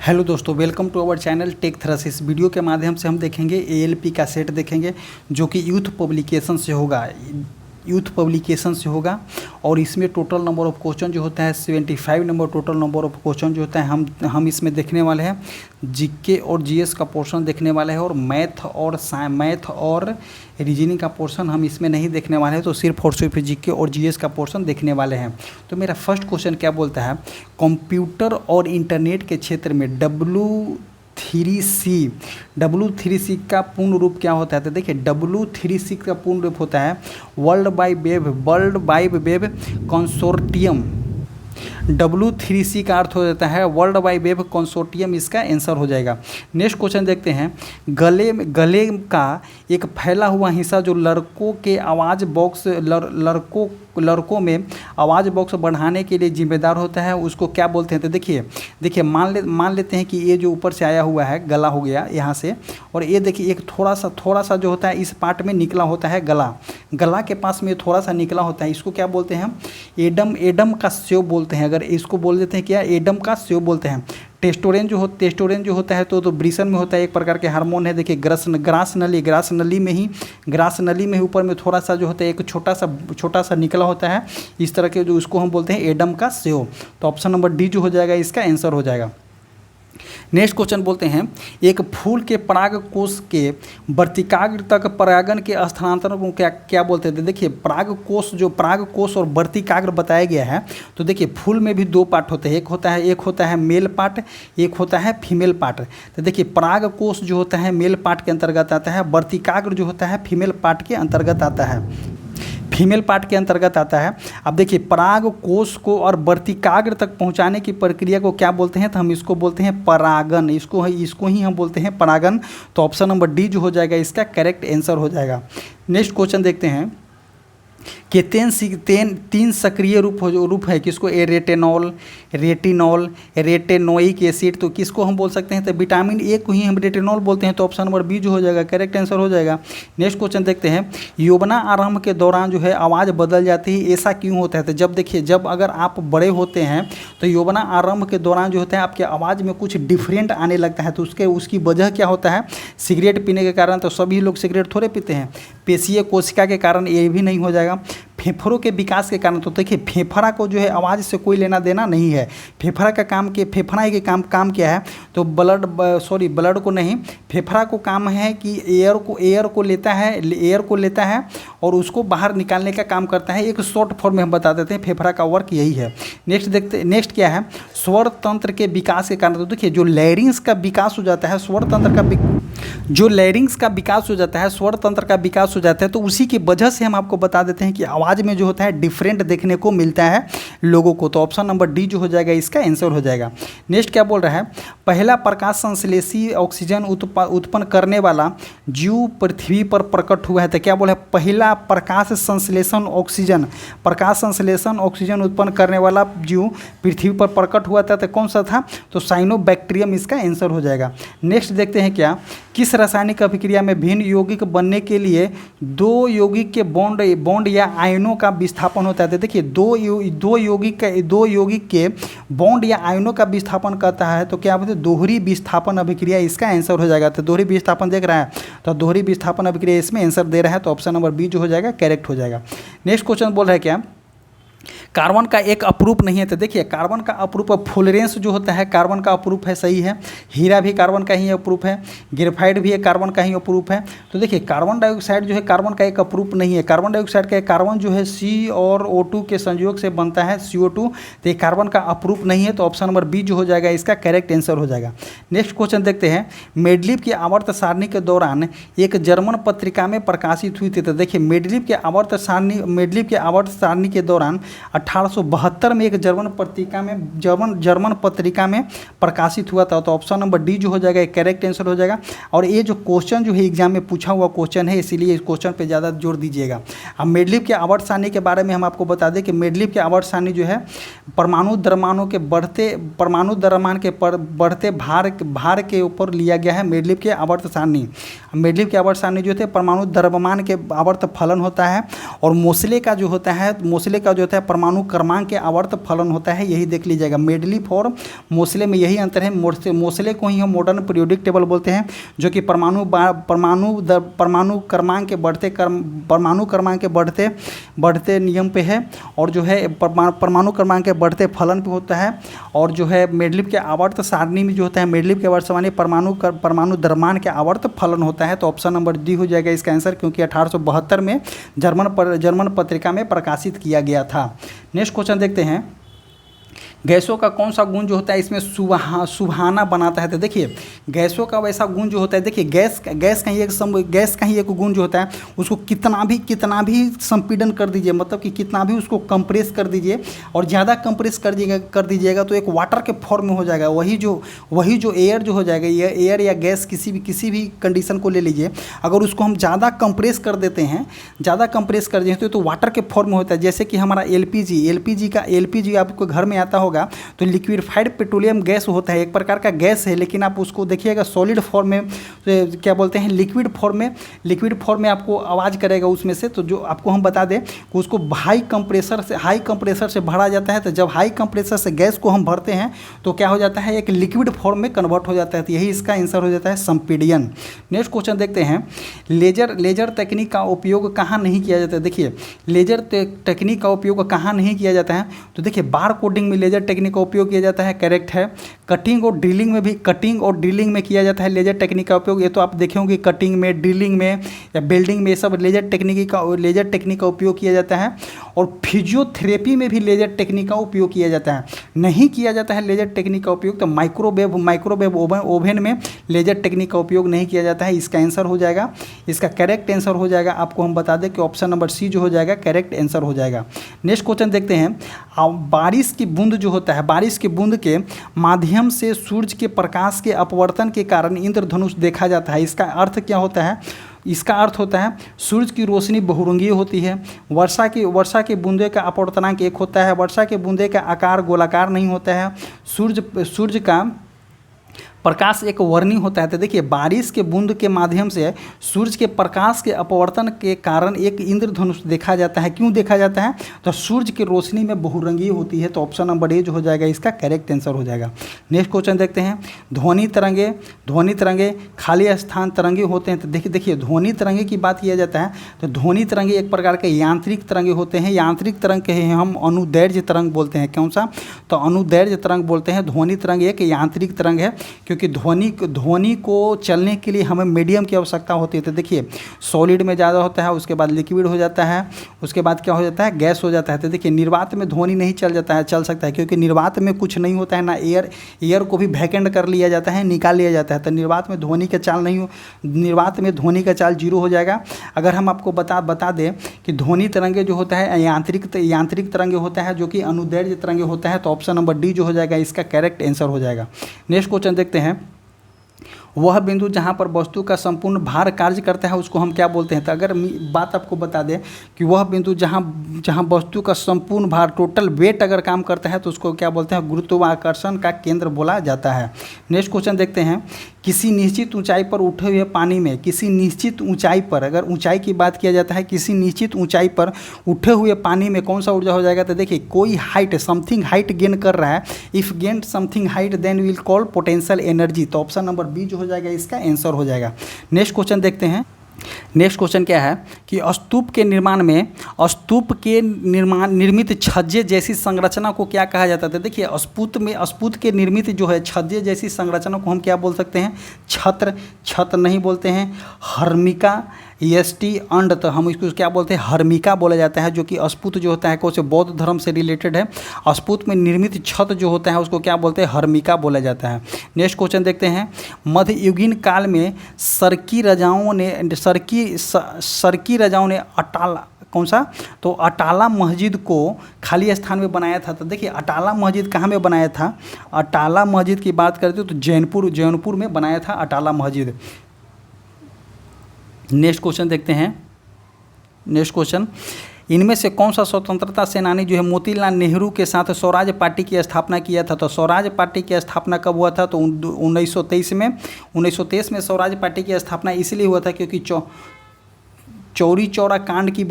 Hello दोस्तों, welcome to our channel tech thrust. इस video के माध्यम से हम देखेंगे एएलपी का सेट देखेंगे जो कि यूथ पब्लिकेशन से होगा और इसमें टोटल नंबर ऑफ क्वेश्चन जो होता है 75 number total number of question जो होता है हम इसमें देखने वाले हैं। जीके और जीएस का पोर्शन देखने वाले हैं और मैथ और रीजनिंग का पोर्शन हम इसमें नहीं देखने वाले हैं, तो सिर्फ और सिर्फ जीके और जीएस का पोर्शन देखने वाले हैं। तो मेरा फर्स्ट क्वेश्चन क्या बोलता है, कंप्यूटर और इंटरनेट के क्षेत्र में W3C का पूर्ण रूप क्या होता है? तो देखिए W3C का पूर्ण रूप होता है world wide web consortium. W3C का अर्थ हो जाता है वर्ल्ड वाइड वेब कंसोर्टियम, इसका आंसर हो जाएगा। नेक्स्ट क्वेश्चन देखते हैं, गले का एक फैला हुआ हिस्सा जो लड़कों में आवाज़ बॉक्स बढ़ाने के लिए जिम्मेदार होता है, उसको क्या बोलते हैं? तो देखिए मान लेते हैं कि ये जो ऊपर से आया हुआ है गला हो गया यहाँ से, और ये देखिए एक थोड़ा सा जो होता है इस पार्ट में निकला होता है गला के पास में थोड़ा सा निकला होता है, इसको क्या बोलते हैं? एडम का स्यू बोलते हैं। अगर इसको बोल देते हैं क्या, एडम का स्यू बोलते हैं। टेस्टोरेन जो होता है तो ब्रिसन में होता है, एक प्रकार के हार्मोन है। देखिए ग्रास नली में ही ऊपर में थोड़ा सा जो होता है एक छोटा सा निकला होता है इस तरह के, जो उसको हम बोलते हैं एडम का स्यू। तो ऑप्शन नंबर डी जो हो जाएगा इसका आंसर हो जाएगा। नेक्स्ट क्वेश्चन बोलते हैं, एक फूल के पराग कोश के वर्तिकाग्र तक परागन के स्थानांतरण को क्या बोलते हैं? देखिए पराग कोश और वर्तिकाग्र बताया गया है। तो देखिए फूल में भी दो पार्ट होते हैं, एक होता है मेल पार्ट, एक होता है फीमेल पार्ट। तो देखिए पराग कोश जो होता है मेल पार्ट के अंतर्गत आता है, वर्तिकाग्र जो होता है फीमेल पार्ट के अंतर्गत आता है। अब देखिए पराग कोश को और वर्तिकाग्र तक पहुंचाने की प्रक्रिया को क्या बोलते हैं? तो हम इसको बोलते हैं परागन। इसको ही हम बोलते हैं परागन। तो ऑप्शन नंबर डी जो हो जाएगा इसका करेक्ट आंसर हो जाएगा। नेक्स्ट क्वेश्चन देखते हैं कि तीन सक्रिय रूप है किसको? Retinol, retinoic acid. तो किसको हम बोल सकते हैं? तो विटामिन ए को ही हम रेटिनॉल बोलते हैं। तो ऑप्शन नंबर बी जो हो जाएगा करेक्ट आंसर हो जाएगा। नेक्स्ट क्वेश्चन देखते हैं, यौवना आरंभ के दौरान जो है आवाज़ बदल जाती है, ऐसा क्यों होता है? तो जब अगर आप बड़े होते हैं तो यौवना आरंभ के दौरान जो होता है आपके आवाज़ में कुछ डिफरेंट आने लगता है। तो उसकी वजह क्या होता है? सिगरेट पीने के कारण। तो सभी लोग सिगरेट थोड़े पीते हैं। पेशीय कोशिका के कारण ये भी नहीं हो जाएगा। फेफड़ों के विकास के कारण। तो देखिए फेफड़ा को जो है आवाज़ से कोई लेना देना नहीं है। फेफड़ा के काम क्या है? तो ब्लड को नहीं, फेफड़ा को काम है कि एयर को लेता है और उसको बाहर निकालने का काम करता है। एक शॉर्ट फॉर्म में हम बता देते हैं, फेफड़ा का वर्क यही है। नेक्स्ट क्या है? स्वर तंत्र के विकास के कारण। तो देखिए जो लैरिंग्स का विकास हो जाता है, स्वर तंत्र का विकास हो जाता है, तो उसी की वजह से हम आपको बता देते हैं कि आवाज़ में जो होता है डिफरेंट देखने को मिलता है लोगों को। तो ऑप्शन नंबर डी जो हो जाएगा इसका आंसर हो जाएगा। नेक्स्ट क्या बोल रहा है, पहला प्रकाश संश्लेषी ऑक्सीजन उत्पन्न करने वाला जीव पृथ्वी पर प्रकट हुआ है। तो क्या बोला है? पहला प्रकाश संश्लेषण ऑक्सीजन उत्पन्न करने वाला जीव पृथ्वी पर प्रकट हुआ था। तो कौन सा था? तो साइनोबैक्टीरियम इसका आंसर हो जाएगा। नेक्स्ट देखते हैं क्या, किस रासायनिक अभिक्रिया में भिन्न यौगिक बनने के लिए दो यौगिक के बॉन्ड या आयनों का विस्थापन होता है? तो देखिए दो यौगिक के बॉन्ड या आयनों का विस्थापन करता है, तो क्या बोलते हैं? दोहरी विस्थापन अभिक्रिया इसका आंसर हो जाएगा। तो दोहरी विस्थापन देख रहा है, तो दोहरी विस्थापन अभिक्रिया इसमें आंसर दे रहा है। तो ऑप्शन नंबर बी जो हो जाएगा करेक्ट हो जाएगा। नेक्स्ट क्वेश्चन बोल रहा है क्या, कार्बन का एक अपरूप नहीं है? तो देखिए कार्बन का अपरूप फ्लोरेंस जो होता है कार्बन का अपरूप है, सही है। हीरा भी कार्बन का ही अपरूप है, ग्रेफाइट भी कार्बन का ही अपरूप है। तो देखिए कार्बन डाइऑक्साइड जो है कार्बन का एक अपरूप नहीं है। कार्बन डाइऑक्साइड का कार्बन जो है C और O2 के संयोग से बनता है, CO2। तो ये कार्बन का अपरूप नहीं है। तो ऑप्शन नंबर बी जो हो जाएगा इसका करेक्ट आंसर हो जाएगा। नेक्स्ट क्वेश्चन देखते हैं, मेडलिव की आवर्त सारणी के दौरान एक जर्मन पत्रिका में प्रकाशित हुई थी। तो देखिए मेडलिव के आवर्त सारणी के दौरान 1872 में एक जर्मन पत्रिका में प्रकाशित हुआ था। तो ऑप्शन नंबर डी जो हो जाएगा करेक्ट आंसर हो जाएगा। और ये जो क्वेश्चन जो है एग्जाम में पूछा हुआ क्वेश्चन है, इसीलिए इस क्वेश्चन पे ज़्यादा जोर दीजिएगा। अब मेडलिव के आवर्त सारणी के बारे में हम आपको बता दें कि मेडलिव के आवर्त सारणी जो है परमाणु द्रव्यमानों के बढ़ते भार के ऊपर लिया गया है। मेडलिव के आवर्त सारणी जो थे परमाणु द्रव्यमान के आवर्त फलन होता है, और मोसले का जो होता है होता है, परमाणु क्रमांक के आवर्त फलन होता है, यही देख लीजिएगा। मेडलीफ और मोसले में यही अंतर है। मोसले को ही हम मॉडर्न पीरियोडिक टेबल बोलते हैं, जो कि परमाणु क्रमांक के बढ़ते नियम पे है, और जो है परमाणु क्रमांक के बढ़ते फलन पे होता है। और जो है मेडलीफ के आवर्त सारणी में जो होता है, मेडलीफ के आवर्त सारणी परमाणु द्रव्यमान के आवर्त फलन होता है। तो ऑप्शन नंबर डी हो जाएगा इसका आंसर, क्योंकि 1872 में जर्मन पत्रिका में प्रकाशित किया गया था। नेक्स्ट क्वेश्चन देखते हैं, गैसों का कौन सा गुण जो होता है इसमें सुहाना बनाता है। तो देखिए गैसों का वैसा गुण जो होता है, देखिए गैस का ही एक गुण जो होता है, उसको कितना भी संपीड़न कर दीजिए, मतलब कि कितना भी उसको कंप्रेस कर दीजिए, और ज़्यादा कंप्रेस कर दीजिएगा तो एक वाटर के फॉर्म में हो जाएगा। वही जो एयर जो हो जाएगा, ये एयर या गैस किसी भी कंडीशन को ले लीजिए, अगर उसको हम ज़्यादा कंप्रेस कर देते हैं, तो वाटर के फॉर्म में होता है। जैसे कि हमारा एलपीजी आपको घर में आता होगा, तो लिक्विफाइड पेट्रोलियम गैस होता है, एक प्रकार का गैस है, लेकिन आप उसको देखिएगा सॉलिड फॉर्म में, क्या बोलते हैं, लिक्विड फॉर्म में आपको आवाज़ करेगा उसमें से। तो जो आपको हम बता दें कि उसको हाई कंप्रेसर से भरा जाता है। तो जब हाई कंप्रेसर से गैस को हम भरते हैं तो क्या हो जाता है, एक लिक्विड फॉर्म में कन्वर्ट हो जाता है। तो यही इसका आंसर हो जाता है संपीड़न। नेक्स्ट क्वेश्चन देखते हैं, लेजर तकनीक का उपयोग कहाँ नहीं किया जाता है। देखिए लेजर तकनीक का उपयोग कहाँ नहीं किया जाता है, तो देखिए बार कोडिंग में लेजर टेक्निक का उपयोग किया जाता है, करेक्ट है। कटिंग और ड्रिलिंग में किया जाता है लेजर टेक्निक का उपयोग। ये तो आप देखे होंगे, कटिंग में, ड्रिलिंग में या बिल्डिंग में, सब लेजर टेक्निक का उपयोग किया जाता है। और फिजियोथेरेपी में भी लेजर टेक्निक का उपयोग किया जाता है। नहीं किया जाता है लेजर टेक्निक का उपयोग तो माइक्रोवेव ओवन में लेजर टेक्निक का उपयोग नहीं किया जाता है। इसका आंसर हो जाएगा, इसका करेक्ट आंसर हो जाएगा, आपको हम बता दें कि ऑप्शन नंबर सी जो हो जाएगा करेक्ट आंसर हो जाएगा। नेक्स्ट क्वेश्चन देखते हैं, बारिश की बूंद जो होता है, बारिश की बूंद के माध्यम से सूरज के प्रकाश के अपवर्तन के कारण इंद्रधनुष देखा जाता है। इसका अर्थ क्या होता है, इसका अर्थ होता है सूरज की रोशनी बहुरंगीय होती है। वर्षा की बूंदे का अपवर्तनांक 1 होता है। वर्षा के बूंदे का आकार गोलाकार नहीं होता है। सूरज का प्रकाश एक वर्णीय होता है। तो देखिए बारिश के बूंद के माध्यम से सूरज के प्रकाश के अपवर्तन के कारण एक इंद्रधनुष देखा जाता है। क्यों देखा जाता है, तो सूरज की रोशनी में बहुरंगीय होती है। तो ऑप्शन नंबर ए जो हो जाएगा इसका करेक्ट आंसर हो जाएगा। नेक्स्ट क्वेश्चन देखते हैं, ध्वनि तरंगे खाली स्थान तरंगे होते हैं। तो देखिए ध्वनि तरंगे की बात किया जाता है तो ध्वनि तरंगे एक प्रकार के यांत्रिक तरंगे होते हैं। यांत्रिक तरंग के हम अनुदैर्घ्य तरंग बोलते हैं। कौन सा, तो अनुदैर्घ्य तरंग बोलते हैं। ध्वनि तरंग एक यांत्रिक तरंग है, क्योंकि ध्वनि को चलने के लिए हमें मीडियम की आवश्यकता होती है। तो देखिए सॉलिड में ज़्यादा होता है, उसके बाद लिक्विड हो जाता है, उसके बाद क्या हो जाता है, गैस हो जाता है। तो देखिए निर्वात में ध्वनि नहीं चल सकता है, क्योंकि निर्वात में कुछ नहीं होता है ना, एयर को भी वैकेंट कर लिया जाता है, निकाल लिया जाता है। तो निर्वात में ध्वनि का चाल नहीं हो, निर्वात में ध्वनि का चाल 0 हो जाएगा। अगर हम आपको बता दें कि ध्वनि तरंगे जो होता है यांत्रिक तरंगे होता है, जो कि अनुदैर्घ्य तरंगे होता है। तो ऑप्शन नंबर डी जो हो जाएगा इसका करेक्ट आंसर हो जाएगा। नेक्स्ट क्वेश्चन देखते हैं, वह बिंदु जहाँ पर वस्तु का संपूर्ण भार कार्य करता है उसको हम क्या बोलते हैं। तो अगर बात आपको बता दें कि वह बिंदु जहाँ वस्तु का संपूर्ण भार टोटल वेट अगर काम करता है तो उसको क्या बोलते हैं, गुरुत्वाकर्षण का केंद्र बोला जाता है। नेक्स्ट क्वेश्चन देखते हैं, किसी निश्चित ऊंचाई पर उठे हुए पानी में, किसी निश्चित ऊंचाई पर, अगर ऊंचाई की बात किया जाता है, किसी निश्चित ऊंचाई पर उठे हुए पानी में कौन सा ऊर्जा हो जाएगा। तो देखिए कोई हाइट समथिंग हाइट गेन कर रहा है, if gain something height then will call potential energy. तो ऑप्शन नंबर बी जो हो जाएगा इसका आंसर हो जाएगा। नेक्स्ट क्वेश्चन देखते हैं, नेक्स्ट क्वेश्चन क्या है कि स्तूप के निर्मित छज्जे जैसी संरचना को क्या कहा जाता है। देखिए स्तूप के निर्मित जो है छज्जे जैसी संरचना को हम क्या बोल सकते हैं, छत नहीं बोलते हैं, हर्मिका अंड, तो हम इसको क्या बोलते हैं, हर्मिका बोला जाता है, जो कि स्तूप जो होता है कौन से बौद्ध धर्म से रिलेटेड है। स्तूप में निर्मित छत जो होता है उसको क्या बोलते हैं, हर्मिका बोला जाता है। नेक्स्ट क्वेश्चन देखते हैं, मध्ययुगीन काल में सरकी रजाओं ने अटाला कौन सा, तो अटाला मस्जिद को खाली स्थान में बनाया था। तो देखिए अटाला मस्जिद कहाँ में बनाया था, अटाला मस्जिद की बात करते हो तो जौनपुर में बनाया था अटाला मस्जिद। नेक्स्ट क्वेश्चन देखते हैं, नेक्स्ट क्वेश्चन, इनमें से कौन सा स्वतंत्रता सेनानी जो है मोतीलाल नेहरू के साथ स्वराज पार्टी की स्थापना किया था। तो स्वराज पार्टी की स्थापना कब हुआ था, तो 1923 में स्वराज पार्टी की स्थापना इसलिए हुआ था क्योंकि चौरी चौरा कांड की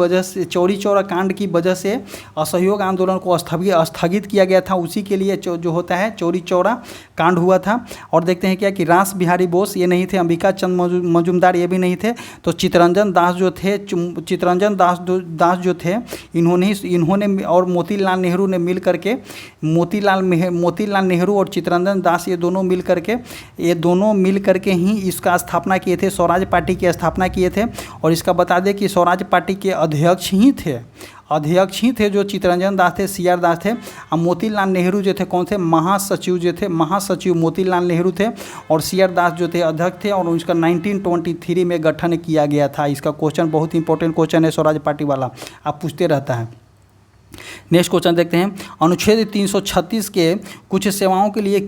वजह से असहयोग आंदोलन को स्थगित किया गया था, उसी के लिए जो होता है चौरी चौरा कांड हुआ था। और देखते हैं क्या कि रास बिहारी बोस ये नहीं थे, अंबिका चंद मजूमदार ये भी नहीं थे, तो चित्तरंजन दास जो थे इन्होंने और मोतीलाल नेहरू ने मिल करके मोतीलाल नेहरू और चित्तरंजन दास ये दोनों मिल करके ही इसका स्थापना किए थे, स्वराज पार्टी की स्थापना किए थे। और इसका बता दें कि स्वराज पार्टी के अध्यक्ष ही थे जो चित्तरंजन दास थे, सी आर दास थे, और मोतीलाल नेहरू जो थे कौन थे, महासचिव मोतीलाल नेहरू थे, और सी आर दास जो थे अध्यक्ष थे, और उसका 1923 में गठन किया गया था। इसका क्वेश्चन बहुत इंपॉर्टेंट क्वेश्चन है, स्वराज पार्टी वाला आप पूछते रहता है। नेक्स्ट क्वेश्चन देखते हैं, अनुच्छेद 336 के कुछ सेवाओं के लिए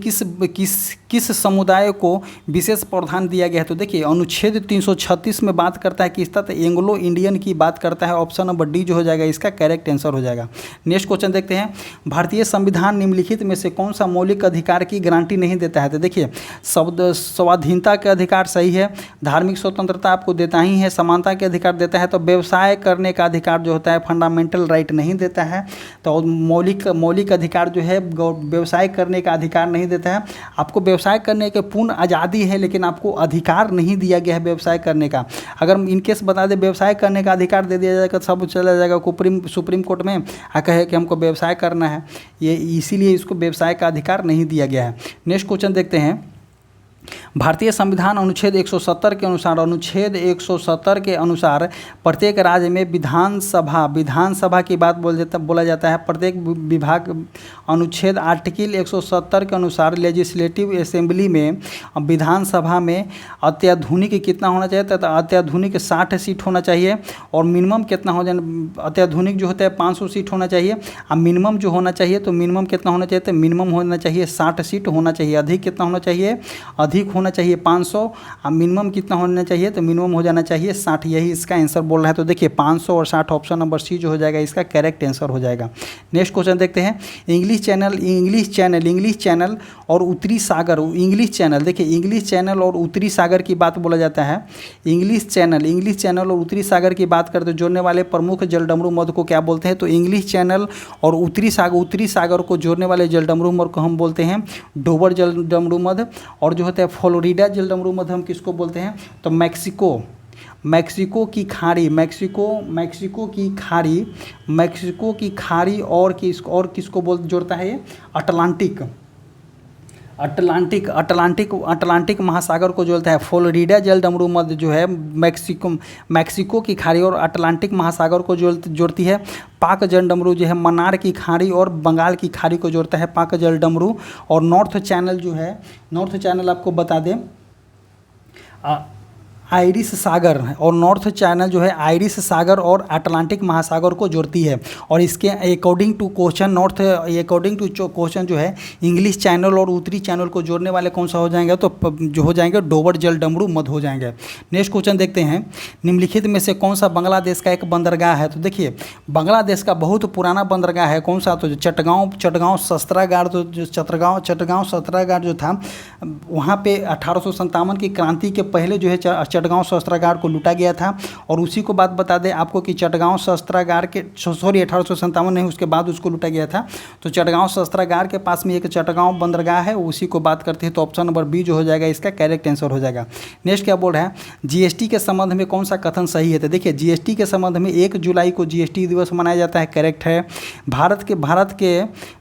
किस समुदाय को विशेष प्रावधान दिया गया है। तो देखिए अनुच्छेद 336 में बात करता है किसका, तो एंग्लो इंडियन की बात करता है। ऑप्शन नंबर डी जो हो जाएगा इसका करेक्ट आंसर हो जाएगा। नेक्स्ट क्वेश्चन देखते हैं, भारतीय संविधान निम्नलिखित में से कौन सा मौलिक अधिकार की गारंटी नहीं देता है। तो देखिए स्वाधीनता के अधिकार सही है, धार्मिक स्वतंत्रता आपको देता ही है, समानता के अधिकार देता है, तो व्यवसाय करने का अधिकार जो होता है फंडामेंटल राइट नहीं देता है। तो मौलिक अधिकार जो है व्यवसाय करने का अधिकार नहीं देता है। आपको व्यवसाय करने के पूर्ण आज़ादी है, लेकिन आपको अधिकार नहीं दिया गया है व्यवसाय करने का। अगर इनकेस बता दे व्यवसाय करने का अधिकार दे दिया जाएगा, सब चला जाएगा सुप्रीम कोर्ट में आ कहे कि हमको व्यवसाय करना है, ये इसीलिए इसको व्यवसाय का अधिकार नहीं दिया गया है। नेक्स्ट क्वेश्चन देखते हैं, भारतीय संविधान अनुच्छेद 170 के अनुसार प्रत्येक राज्य में विधानसभा की बात बोला जाता है। प्रत्येक विभाग अनुच्छेद आर्टिकल 170 के अनुसार लेजिस्लेटिव असेंबली में विधानसभा में अत्याधुनिक कितना होना चाहिए, तो अत्याधुनिक 60 सीट होना चाहिए। और मिनिमम कितना हो जाए, अत्याधुनिक जो होता है 500 सीट होना चाहिए। और मिनिमम जो होना चाहिए तो मिनिमम कितना होना चाहिए, तो मिनिमम होना चाहिए 60 सीट होना चाहिए। अधिक कितना होना चाहिए, अधिक होना चाहिए 500। और मिनिमम कितना होना चाहिए, तो मिनिमम हो जाना चाहिए 60। यही इसका आंसर बोल रहा है। तो देखिए 500 और 60 ऑप्शन नंबर सी जो हो जाएगा इसका करेक्ट आंसर हो जाएगा। नेक्स्ट क्वेश्चन देखते हैं, इंग्लिश चैनल और उत्तरी सागर। देखिए इंग्लिश चैनल और उत्तरी सागर की बात बोला जाता है। इंग्लिश चैनल और उत्तरी सागर की बात करते जोड़ने वाले प्रमुख जलडमरू मध्य को क्या बोलते हैं, तो इंग्लिश चैनल और उत्तरी सागर को जोड़ने वाले जलडमरू मध्य को हम बोलते हैं डोबर जलडमरू मध्य। और जो होता है फ्लोरिडा जलडमरू मध्य हम किसको बोलते हैं, तो मैक्सिको की खाड़ी और किसको जोड़ता है, ये अटलांटिक महासागर को जोड़ता है। फ्लोरिडा जलडमरू मध्य जो है मैक्सिको की खाड़ी और अटलांटिक महासागर को जोड़ती है। पाक जलडमरू जो है मन्नार की खाड़ी और बंगाल की खाड़ी को जोड़ता है पाक जलडमरू। और नॉर्थ चैनल आपको बता दें आयरिश सागर, और नॉर्थ चैनल जो है आयरिश सागर और अटलांटिक महासागर को जोड़ती है। और इसके अकॉर्डिंग टू क्वेश्चन जो है इंग्लिश चैनल और उत्तरी चैनल को जोड़ने वाले कौन सा हो जाएंगे, तो जो हो जाएंगे डोबर जलडमरू मध्य हो जाएंगे। नेक्स्ट क्वेश्चन देखते हैं, निम्नलिखित में से कौन सा बांग्लादेश का एक बंदरगाह है। तो देखिए बांग्लादेश का बहुत पुराना बंदरगाह है कौन सा, तो चटगांव शस्त्रागार जो था वहाँ पे 1857 की क्रांति के पहले जो है चटगांव शस्त्रागार को लूटा गया था। और उसी को बात बता दें आपको कि चटगांव शस्त्रागार के 1857 नहीं, उसके बाद उसको लूटा गया था। तो चटगांव शस्त्रागार के पास में एक चटगांव बंदरगाह है, उसी को बात करते हैं। तो ऑप्शन नंबर बी जो हो जाएगा इसका करेक्ट आंसर हो जाएगा। नेक्स्ट क्या बोल रहा है, जीएसटी के संबंध में कौन सा कथन सही है। तो देखिए जीएसटी के संबंध में 1 जुलाई को जीएसटी दिवस मनाया जाता है, करेक्ट है।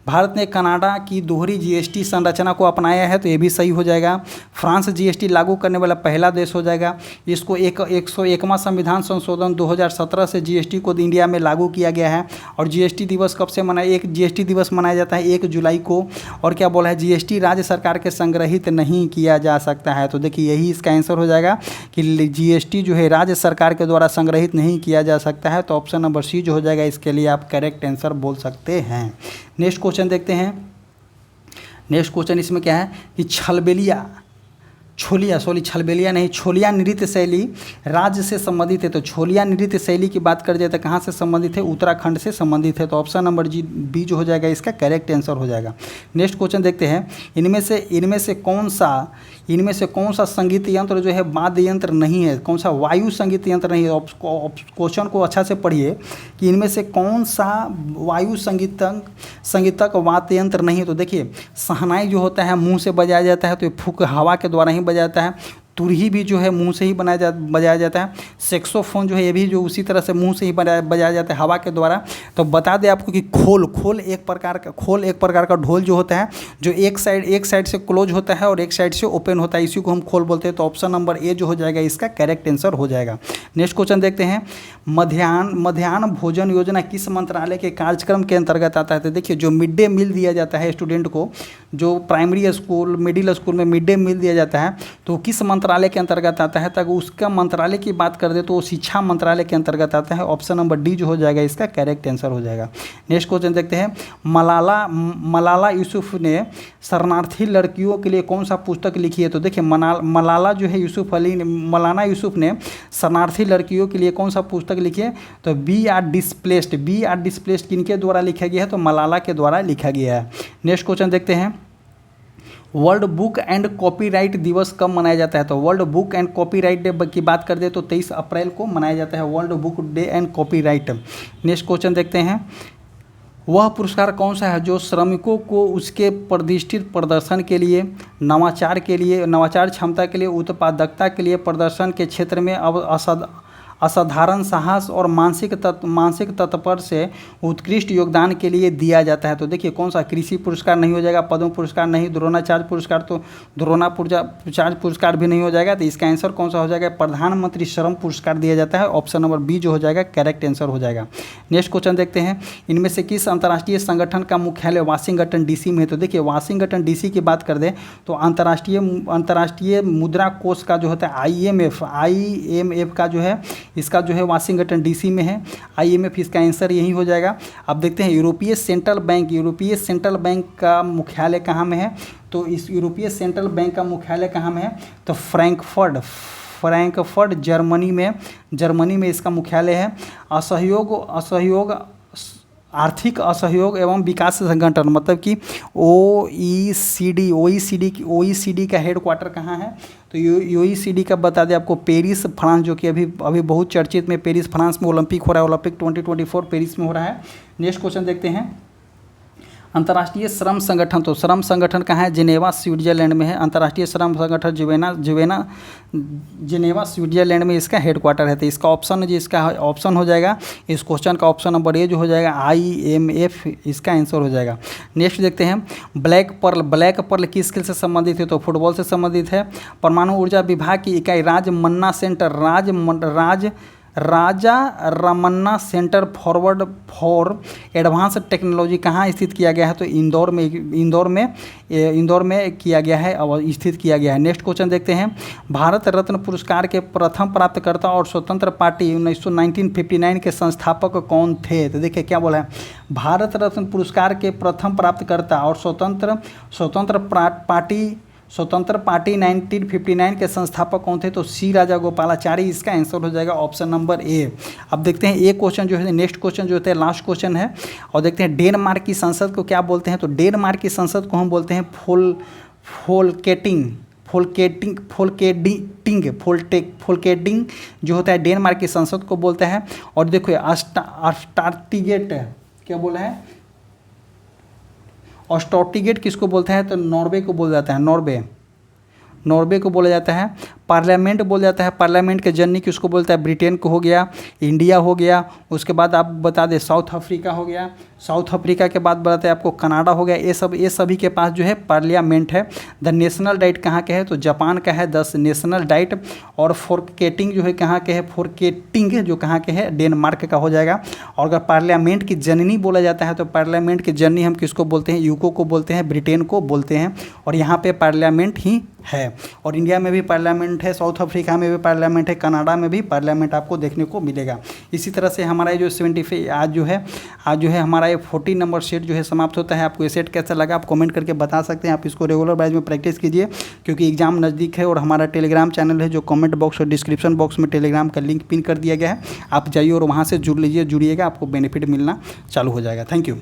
भारत ने कनाडा की दोहरी जीएसटी संरचना को अपनाया है, तो ये भी सही हो जाएगा। फ्रांस जीएसटी लागू करने वाला पहला देश हो जाएगा। इसको 101वां संविधान संशोधन 2017 से जीएसटी को इंडिया में लागू किया गया है। और जीएसटी दिवस कब से जीएसटी दिवस मनाया जाता है 1 जुलाई को। और क्या बोला है, जीएसटी राज्य सरकार के संग्रहित नहीं किया जा सकता है। तो देखिए यही इसका आंसर हो जाएगा कि जीएसटी जो है राज्य सरकार के द्वारा संग्रहित नहीं किया जा सकता है। तो ऑप्शन नंबर सी जो हो जाएगा इसके लिए आप करेक्ट आंसर बोल सकते हैं। नेक्स्ट क्वेश्चन देखते हैं। नेक्स्ट क्वेश्चन इसमें क्या है कि छोलिया सॉरी छलबेलिया नहीं, छोलिया नृत्य शैली राज्य से संबंधित है। तो छोलिया नृत्य शैली की बात कर जाए तो कहाँ से संबंधित है, उत्तराखंड से संबंधित है। तो ऑप्शन नंबर जी बी जो हो जाएगा इसका करेक्ट आंसर हो जाएगा। नेक्स्ट क्वेश्चन देखते हैं, इनमें से कौन सा संगीत यंत्र जो है वाद्य यंत्र नहीं है, कौन सा वायु संगीत यंत्र नहीं है। क्वेश्चन को अच्छा से पढ़िए कि इनमें से कौन सा वायु संगीतक वाद्य यंत्र नहीं है। तो देखिए शहनाई जो होता है मुंह से बजाया जाता है, तो ये फूंक हवा के द्वारा ही बजाया जाता है। तुरही भी जो है मुंह से ही बजाया जाता है। सेक्सोफोन जो है ये भी जो उसी तरह से मुंह से ही बजाया जाता है हवा के द्वारा। तो बता दें आपको कि खोल एक प्रकार का ढोल जो होता है, जो एक साइड से क्लोज होता है और एक साइड से ओपन होता है, इसी को हम खोल बोलते हैं। तो ऑप्शन नंबर ए जो हो जाएगा इसका करेक्ट आंसर हो जाएगा। नेक्स्ट क्वेश्चन देखते हैं, मध्याह्न भोजन योजना किस मंत्रालय के कार्यक्रम के अंतर्गत आता है। तो देखिए जो मिड डे मील दिया जाता है स्टूडेंट को, जो प्राइमरी स्कूल मिडिल स्कूल में मिड डे मील दिया जाता है, तो किस मंत्रालय के अंतर्गत आता है। तक उसका मंत्रालय की बात कर दे तो वो शिक्षा मंत्रालय के अंतर्गत आता है। ऑप्शन नंबर डी जो हो जाएगा इसका करेक्ट आंसर हो जाएगा। नेक्स्ट क्वेश्चन देखते हैं, मलाला यूसुफ ने शरणार्थी लड़कियों के लिए कौन सा पुस्तक लिखी है। तो देखिए मलाला जो है मौलाना यूसुफ ने शरणार्थी लड़कियों के लिए कौन सा पुस्तक लिखी है। तो बी आर डिस्प्लेस्ड किनके द्वारा लिखा गया है। तो मलाला के द्वारा लिखा गया है। नेक्स्ट क्वेश्चन देखते हैं, वर्ल्ड बुक एंड कॉपीराइट दिवस कब मनाया जाता है। तो world book and copyright day की बात कर दे तो 23 अप्रैल को मनाया जाता है world book day and copyright. Next question देखते हैं, वह पुरस्कार कौन सा है जो श्रमिकों को उसके प्रतिष्ठित प्रदर्शन के लिए, नवाचार क्षमता के लिए, उत्पादकता के लिए, प्रदर्शन के क्षेत्र में असाधारण साहस और मानसिक तत्पर से उत्कृष्ट योगदान के लिए दिया जाता है। तो देखिए कौन सा, कृषि पुरस्कार नहीं हो जाएगा, पद्म पुरस्कार नहीं, द्रोणाचार्य पुरस्कार भी नहीं हो जाएगा। तो इसका आंसर कौन सा हो जाएगा, प्रधानमंत्री श्रम पुरस्कार दिया जाता है। ऑप्शन नंबर बी जो हो जाएगा करेक्ट आंसर हो जाएगा। नेक्स्ट क्वेश्चन देखते हैं, इनमें से किस अंतर्राष्ट्रीय संगठन का मुख्यालय वाशिंगटन डीसी में है। तो देखिए वाशिंगटन डीसी की बात कर दें तो अंतर्राष्ट्रीय मुद्रा कोष का जो होता है IMF का जो है, इसका जो है वाशिंगटन डीसी में है। IMF इसका आंसर यही हो जाएगा। अब देखते हैं यूरोपीय सेंट्रल बैंक का मुख्यालय कहाँ में है। तो इस यूरोपीय सेंट्रल बैंक का मुख्यालय कहाँ में है। तो फ्रैंकफर्ट जर्मनी में इसका मुख्यालय है। आर्थिक असहयोग एवं विकास संगठन मतलब कि OECD का हेडक्वार्टर कहाँ है। तो OECD का बता दें आपको पेरिस फ्रांस, जो कि अभी बहुत चर्चित में पेरिस फ्रांस में ओलंपिक हो रहा है, ओलंपिक 2024 पेरिस में हो रहा है। नेक्स्ट क्वेश्चन देखते हैं, अंतर्राष्ट्रीय श्रम संगठन। तो श्रम संगठन कहाँ है, जिनेवा स्विट्जरलैंड में है। अंतर्राष्ट्रीय श्रम संगठन जिनेवा स्विट्जरलैंड में इसका हेडक्वार्टर है। तो इसका ऑप्शन हो जाएगा इस क्वेश्चन का ऑप्शन नंबर ए जो हो जाएगा IMF इसका आंसर हो जाएगा। नेक्स्ट देखते हैं, ब्लैक पर्ल किस खेल से संबंधित है। तो फुटबॉल से संबंधित है। परमाणु ऊर्जा विभाग की इकाई Raja Ramanna centre for advance technology कहाँ स्थित किया गया है। तो इंदौर में किया गया है और स्थित किया गया है। नेक्स्ट क्वेश्चन देखते हैं, भारत रत्न पुरस्कार के प्रथम प्राप्तकर्ता और स्वतंत्र पार्टी 1959 के संस्थापक कौन थे। तो देखिए क्या बोला है, भारत रत्न पुरस्कार के प्रथम प्राप्तकर्ता और स्वतंत्र पार्टी 1959 के संस्थापक कौन थे। तो सी राजागोपालाचारी इसका आंसर हो जाएगा ऑप्शन नंबर ए। अब देखते हैं एक क्वेश्चन जो है, नेक्स्ट क्वेश्चन जो होता है लास्ट क्वेश्चन है, और देखते हैं डेनमार्क की संसद को क्या बोलते हैं। तो डेनमार्क की संसद को हम बोलते हैं फोल्केटिंग जो होता है डेनमार्क की संसद को बोलता है। और देखो अस्टार्टिगेट क्या बोला है, ऑस्टोटिगेट किसको बोलता है। तो नॉर्वे को बोला जाता है, नॉर्वे को बोला जाता है। पार्लियामेंट बोला जाता है, पार्लियामेंट के जननी किसको बोलता है, ब्रिटेन को हो गया, इंडिया हो गया, उसके बाद आप बता दें साउथ अफ्रीका हो गया, साउथ अफ्रीका के बाद बताते हैं आपको कनाडा हो गया। ये सभी के पास जो है पार्लियामेंट है। द नेशनल डाइट कहाँ के है, तो जापान का है 10 नेशनल डाइट। और फोर्केटिंग जो है कहाँ के है, फोर्केटिंग जो कहाँ के है डेनमार्क का हो जाएगा। और अगर पार्लियामेंट की जननी बोला जाता है तो पार्लियामेंट की जननी हम किसको बोलते हैं, यूको को बोलते हैं, ब्रिटेन को बोलते हैं। और यहाँ पे पार्लियामेंट ही है। और इंडिया में भी पार्लियामेंट पार्लियामेंट है, साउथ अफ्रीका में भी पार्लियामेंट है, कनाडा में भी पार्लियामेंट आपको देखने को मिलेगा। इसी तरह से हमारा ये जो 75 आज जो है हमारा ये 40 नंबर सेट जो है समाप्त होता है। आपको ये सेट कैसा लगा आप कमेंट करके बता सकते हैं। आप इसको रेगुलर बैच में प्रैक्टिस कीजिए क्योंकि एग्जाम नज़दीक है। और हमारा टेलीग्राम चैनल है जो कमेंट बॉक्स और डिस्क्रिप्शन बॉक्स में टेलीग्राम का लिंक पिन कर दिया गया है, आप जाइए और वहाँ से जुड़ लीजिए, जुड़िएगा, आपको बेनिफिट मिलना चालू हो जाएगा। Thank you.